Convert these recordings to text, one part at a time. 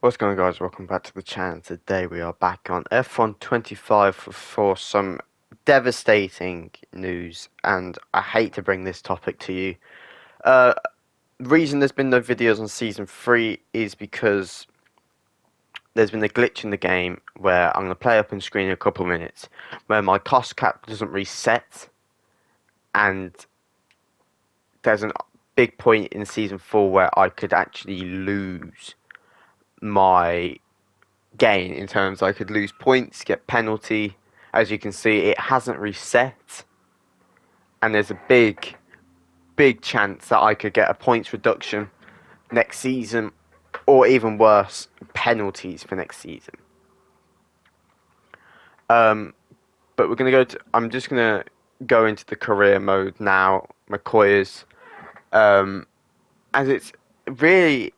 What's going on, guys? Welcome back to the channel. Today we are back on F1 25 for some devastating news, and I hate to bring this topic to you. Uh, reason there's been no videos on season 3 is because there's been a glitch in the game where I'm going to play up on screen in a couple of minutes, where my cost cap doesn't reset, and there's a big point in season 4 where I could actually lose my gain in terms I could lose points, get penalty. As you can see, it hasn't reset, and there's a big chance that I could get a points reduction next season, or even worse, penalties for next season. But we're gonna go to. I'm just gonna go into the career mode now, McCoy's, as it's really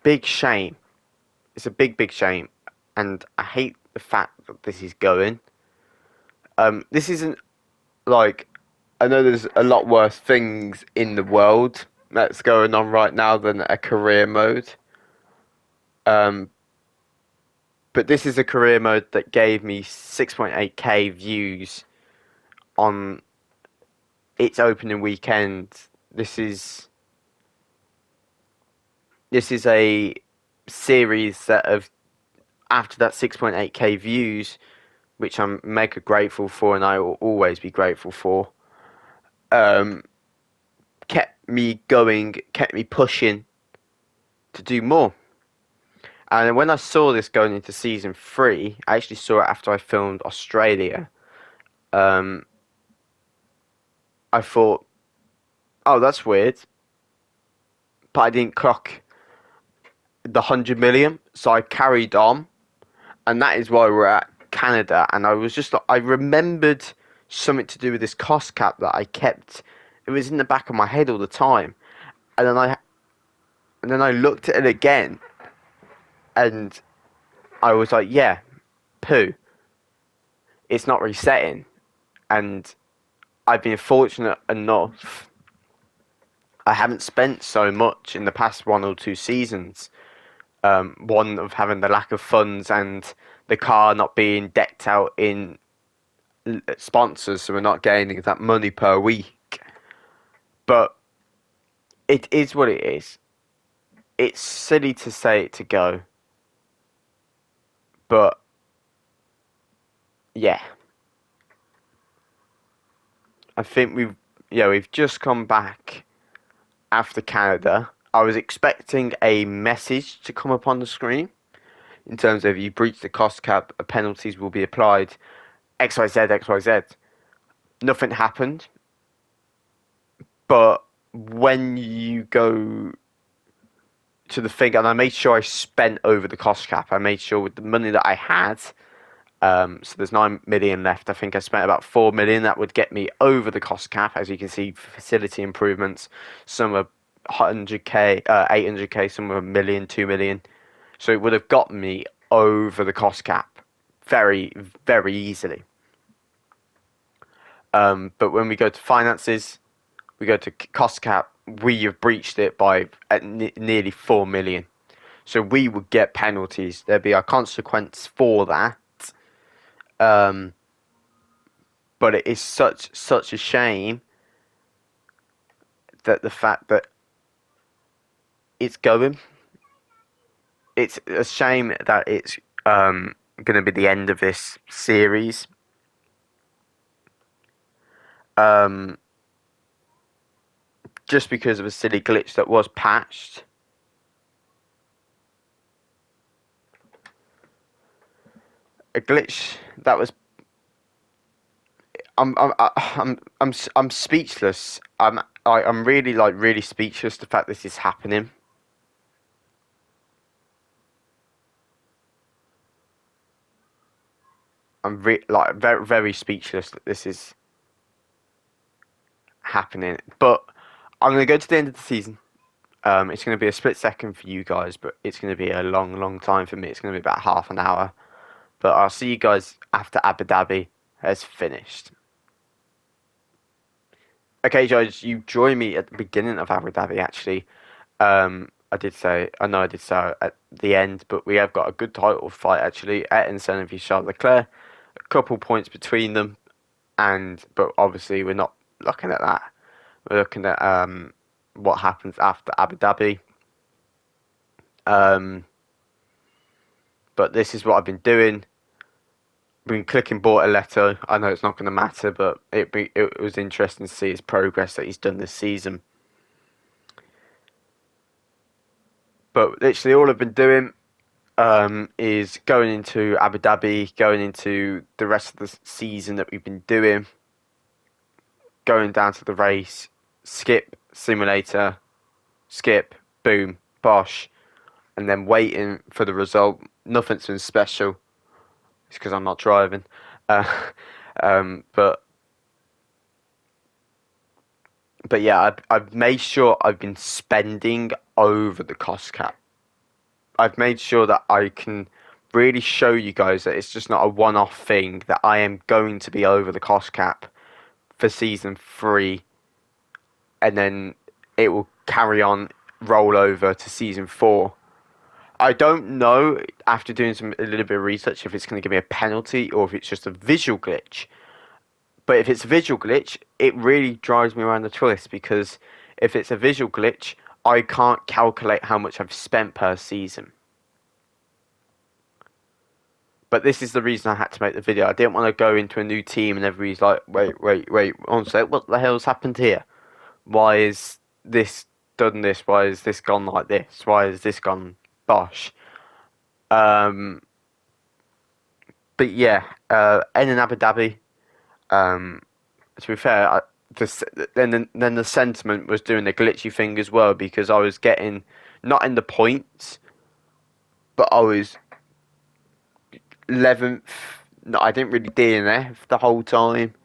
big shame. It's a big shame, and I hate the fact that this is going. This isn't like, I know there's a lot worse things in the world that's going on right now than a career mode. Um, but this is a career mode that gave me 6.8k views on its opening weekend. This is a series that have, after that 6.8k views, which I'm mega grateful for, and I will always be grateful for. Kept me going, kept me pushing to do more. And when I saw this going into season 3, I actually saw it after I filmed Australia. Um, I thought, oh, that's weird, but I didn't clock the 100 million, so I carried on, and that is why we're at Canada. And I was just, I remembered something to do with this cost cap that I kept. It was in the back of my head all the time, and then I looked at it again, and I was like, yeah, poo, it's not resetting. And I've been fortunate enough, I haven't spent so much in the past 1 or 2 seasons. One of having the lack of funds and the car not being decked out in sponsors, so we're not gaining that money per week. But it is what it is. It's silly to say it to go, but yeah, I think we've just come back after Canada. I was expecting a message to come up on the screen in terms of, you breach the cost cap, penalties will be applied, XYZ, XYZ. Nothing happened. But when you go to the thing, and I made sure I spent over the cost cap, I made sure with the money that I had, so there's 9 million left. I think I spent about 4 million. That would get me over the cost cap. As you can see, facility improvements, some are 100k, 800k, some are 1 million, 2 million. So it would have got me over the cost cap very easily. But when we go to finances, we go to cost cap, we have breached it by nearly 4 million. So we would get penalties. There'd be a consequence for that. But it is such a shame that the fact that it's going. It's a shame that it's going to be the end of this series. Just because of a silly glitch that was patched. A glitch that was. I'm speechless. I'm really speechless. The fact this is happening. I'm very speechless that this is happening. But I'm gonna go to the end of the season. It's gonna be a split second for you guys, but it's gonna be a long time for me. It's gonna be about half an hour. But I'll see you guys after Abu Dhabi has finished. Okay, guys, you joined me at the beginning of Abu Dhabi, actually. I know I did say at the end, but we have got a good title fight actually. Ayrton Senna v Charles Leclerc, a couple points between them, but obviously we're not looking at that. We're looking at what happens after Abu Dhabi. Um, but this is what I've been doing. Been clicking Bortoleto. I know it's not going to matter, but it was interesting to see his progress that he's done this season. But literally all I've been doing is going into Abu Dhabi, going into the rest of the season that we've been doing, going down to the race, skip, simulator, skip, boom, bosh, and then waiting for the result. Nothing's been special. It's because I'm not driving. Uh, but yeah, I've made sure I've been spending over the cost cap. I've made sure that I can really show you guys that it's just not a one-off thing, that I am going to be over the cost cap for season 3, and then it will carry on, roll over to season 4. I don't know, after doing a little bit of research, if it's going to give me a penalty or if it's just a visual glitch. But if it's a visual glitch, it really drives me around the twist, because if it's a visual glitch, I can't calculate how much I've spent per season. But this is the reason I had to make the video. I didn't want to go into a new team and everybody's like, wait, one sec, what the hell's happened here? Why is this done this? Why is this gone like this? Why is this gone bosh? But yeah, in Abu Dhabi, to be fair, then the sentiment was doing the glitchy thing as well, because I was getting, not in the points, but I was 11th. No, I didn't really DNF the whole time.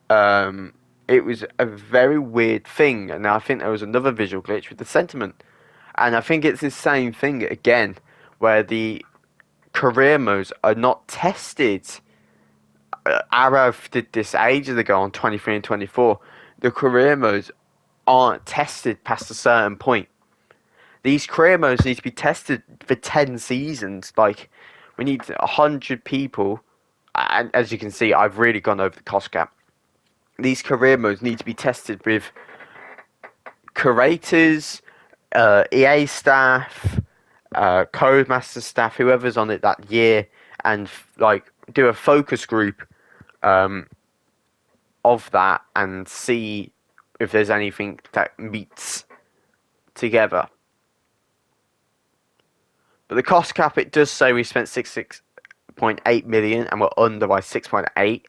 It was a very weird thing, and I think there was another visual glitch with the sentiment, and I think it's the same thing again, where the career modes are not tested. Arav did this ages ago on 23 and 24. The career modes aren't tested past a certain point. These career modes need to be tested for 10 seasons. Like, we need 100 people, and as you can see, I've really gone over the cost cap. These career modes need to be tested with curators, EA staff, Codemaster staff, whoever's on it that year, and like do a focus group of that and see if there's anything that meets together. But the cost cap, it does say we spent 66.8 million and we're under by 6.8.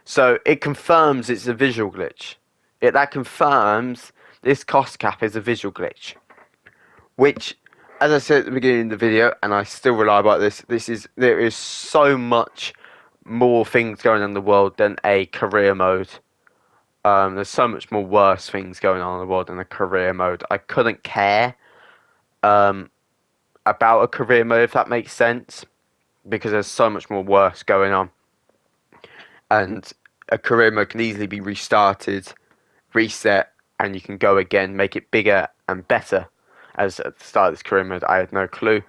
So it confirms it's a visual glitch. That confirms this cost cap is a visual glitch. Which, as I said at the beginning of the video, and I still rely about this, there is so much more things going on in the world than a career mode. There's so much more worse things going on in the world than a career mode. I couldn't care about a career mode, if that makes sense, because there's so much more worse going on. And a career mode can easily be restarted, reset, and you can go again, make it bigger and better. As at the start of this career mode, I had no clue.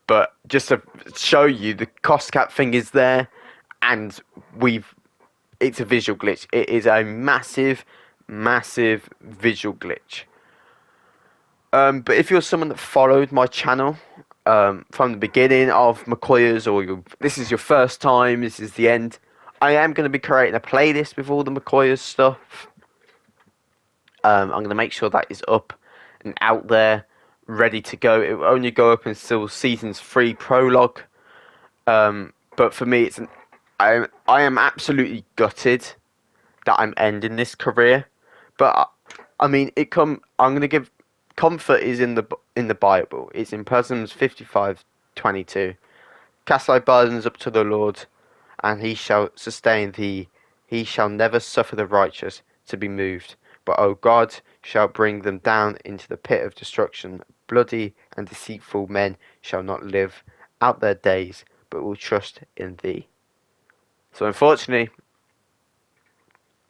But just to show you, the cost cap thing is there, and it's a visual glitch. It is a massive, massive visual glitch. But if you're someone that followed my channel from the beginning of McCoyers, or this is your first time, this is the end, I am going to be creating a playlist with all the McCoyers stuff. I'm going to make sure that is up and out there, ready to go. It will only go up until Seasons 3 prologue. But for me, I am absolutely gutted that I'm ending this career. But I mean, I'm going to give comfort is in the Bible. It's in Psalms 55:22. Cast thy burdens up to the Lord, and he shall sustain thee. He shall never suffer the righteous to be moved. But, O God, shall bring them down into the pit of destruction. Bloody and deceitful men shall not live out their days, but will trust in thee. So, unfortunately,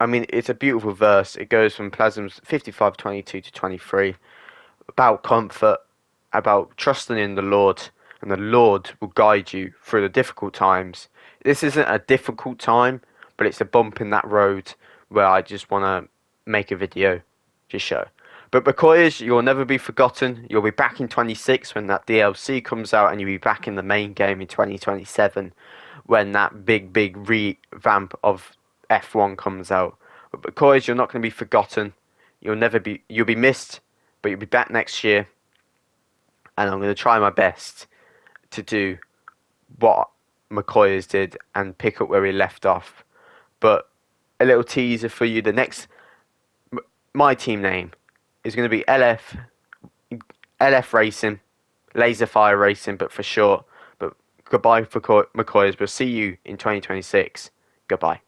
I mean, it's a beautiful verse. It goes from Psalms 55:22 to 23, about comfort. about trusting in the Lord, and the Lord will guide you through the difficult times. This isn't a difficult time, but it's a bump in that road where I just want to make a video to show. But McCoyers, you'll never be forgotten. You'll be back in 26 when that DLC comes out, and you'll be back in the main game in 2027 when that big revamp of F1 comes out. But McCoyers, you're not going to be forgotten. You'll be missed, but you'll be back next year. And I'm going to try my best to do what McCoyers did and pick up where he left off. But a little teaser for you: my team name is going to be LF Racing, Laserfire Racing, but for short. But goodbye for McCoyers. We'll see you in 2026. Goodbye.